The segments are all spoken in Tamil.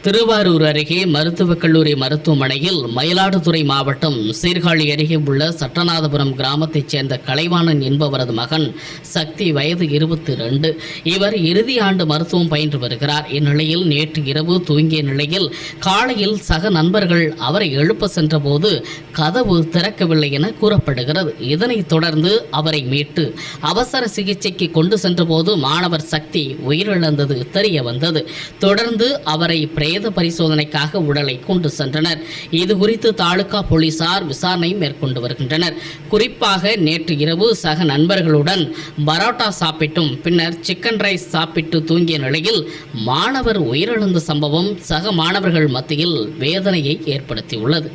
திருவாரூர் அருகே மருத்துவக் கல்லூரி மருத்துவமனையில் மயிலாடுதுறை மாவட்டம் சீர்காழி அருகே உள்ள சட்டநாதபுரம் கிராமத்தைச் சேர்ந்த கலைவாணன் என்பவரது மகன் சக்தி வயது 22. இவர் இறுதி ஆண்டு மருத்துவம் பயின்று வருகிறார். இந்நிலையில் நேற்று இரவு தூங்கிய நிலையில் காலையில் சக நண்பர்கள் அவரை எழுப்ப சென்றபோது கதவு திறக்கவில்லை என கூறப்படுகிறது. இதனைத் தொடர்ந்து அவரை மீட்டு அவசர சிகிச்சைக்கு கொண்டு சென்றபோது மாணவர் சக்தி உயிரிழந்தது தெரிய வந்தது. தொடர்ந்து அவரை பிரேத பரிசோதனைக்காக உடலை கொண்டு சென்றனர். இதுகுறித்து தாலுகா போலீசார் விசாரணை மேற்கொண்டு வருகின்றனர். குறிப்பாக நேற்று இரவு சக நண்பர்களுடன் பரோட்டா சாப்பிட்டும் பின்னர் சிக்கன் ரைஸ் சாப்பிட்டு தூங்கிய நிலையில் மாணவர் உயிரிழந்த சம்பவம் சக மாணவர்கள் மத்தியில் வேதனையை ஏற்படுத்தியுள்ளது.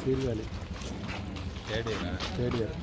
Sirkazhi third year